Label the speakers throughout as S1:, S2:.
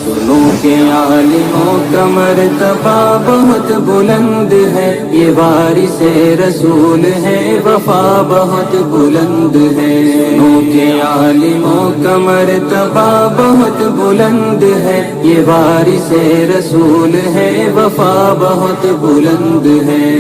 S1: سنو کہ عالموں کا مرتبہ بہت بلند ہے، یہ وارث رسول ہے، وفا بہت بلند ہے۔ سنو کہ عالموں کا مرتبہ بہت بلند ہے، یہ وارث رسول ہے، وفا بہت بلند ہے۔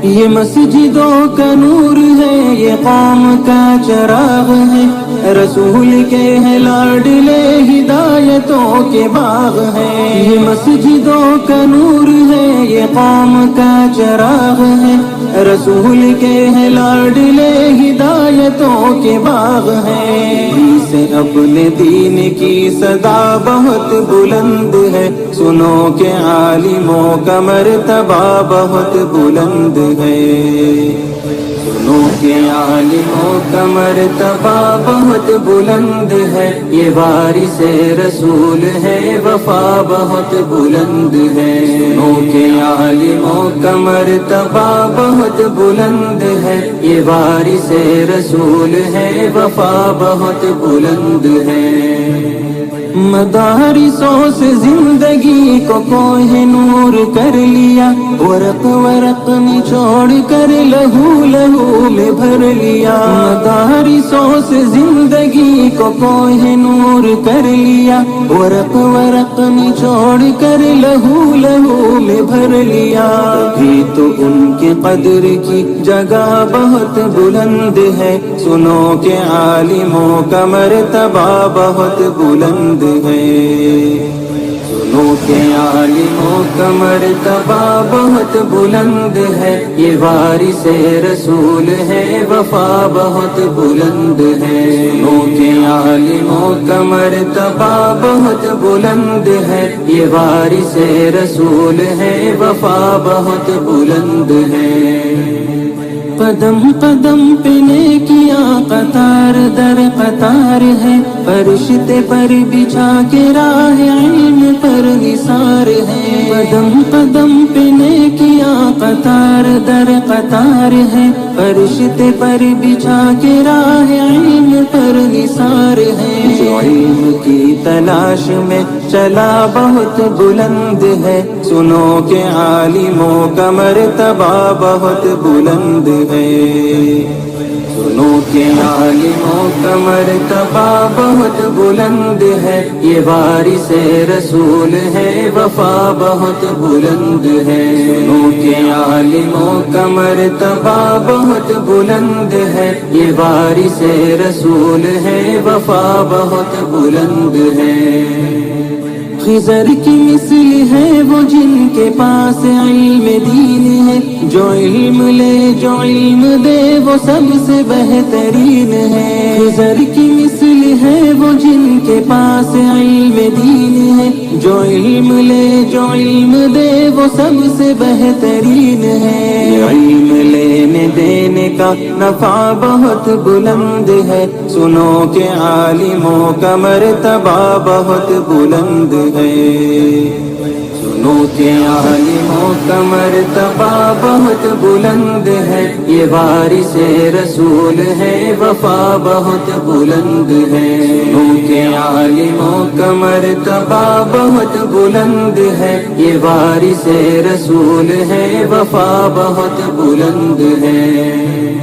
S1: یہ مسجدوں کا نور ہے، یہ قوم کا چراغ ہے، رسول کے ہیں لاڈلے، ہدایتوں کے باغ ہے۔ یہ مسجدوں کا نور ہے، یہ قوم کا چراغ ہے، رسول کے ہیں لاڈلے، ہدایتوں کے باغ ہے۔ سے اپنے دین کی صدا بہت بلند ہے، سنو کہ عالموں کا مرتبہ بہت بلند ہے۔ سنو کہ عالموں کا مرتبہ بہت بلند ہے، یہ وارث رسول ہے، وفا بہت بلند ہے۔ سنو کہ عالموں کا مرتبہ بہت بلند ہے، یہ وارث رسول ہے، وفا بہت بلند ہے۔ مدارسوں سے زندگی کو کوہ نور کر لیا، ورق ورق نچوڑ کر لہو لہو میں بھر لیا۔ مدارسوں سے زندگی کو کوہ نور کر لیا، ورق ورق نچوڑ کر لہو لہو میں بھر لیا۔ ابھی تو ان کی قدر کی جگہ بہت بلند ہے، سنو کہ عالموں کا مرتبہ بہت بلند ہے۔ سنو کہ عالموں کا مرتبہ بہت بلند ہے، یہ وارث رسول ہے، وفا بہت بلند ہے۔ سنو کہ عالموں کا مرتبہ بہت بلند ہے، یہ وارث رسول ہے، وفا بہت بلند ہے۔ قدم قدم پہ نیکیاں قطار در قطار ہے، فرشتے پر بچھا کے راہ علم پر نثار ہے۔ قدم قدم پہ نیکیاں قطار در قطار ہے، فرشتے پر بچھا کے راہ علم پر نثار ہے۔ جو علم کی تلاش میں چلا بہت بلند ہے، سنو کہ عالموں کا مرتبہ بہت بلند ہے۔ سنو کہ عالموں کا مرتبہ بہت بلند ہے، یہ وارث رسول ہے، وفا بہت بلند ہے۔ سنو کہ عالموں کا مرتبہ بہت بلند ہے، یہ وارث رسول ہے، وفا بہت بلند ہے۔ خضر کی مثل ہے وہ جن کے پاس علم دین ہے، جو علم لے جو علم دے وہ سب سے بہترین ہے۔ خضر کی مثل ہے وہ جن کے پاس علم دین ہے، جو علم لے جو علم دے وہ سب سے بہترین ہے۔ علم لینے دینے کا نفع بہت بلند ہے، سنو کہ عالموں کا مرتبہ بہت بلند ہے۔ سنو کہ عالموں کا مرتبہ بہت بلند ہے، یہ وارث رسول ہے، وفا بہت بلند ہے۔ سنو کہ عالموں کا مرتبہ بہت بلند ہے، یہ وارث رسول ہے، وفا بہت بلند ہے۔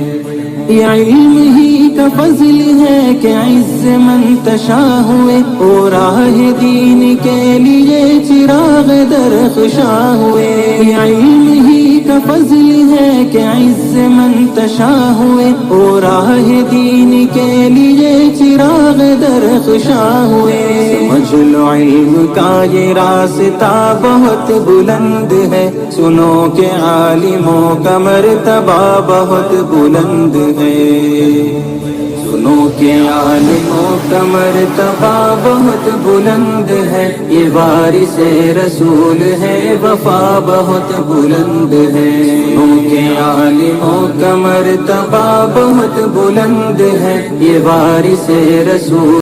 S1: یہ علم ہی کا فضل ہے کہ عز منتشا ہوئے، اور راہ دین کے لیے چراغ درخشاں ہوئے۔ یہ علم ہی کا فضل ہے کہ عز منتشا ہوئے، اور راہ دین کے لیے چراغ درخشاں ہوئے۔ سمجھ لو علم کا یہ راستہ بہت بلند ہے، سنو کہ عالموں کا مرتبہ بہت بلند ہے۔ سنو کہ عالموں کا مرتبہ بہت بلند ہے، یہ وارث رسول ہے، وفا بہت بلند ہے۔ سنو کہ عالموں کا مرتبہ بہت بلند ہے، یہ وارث رسول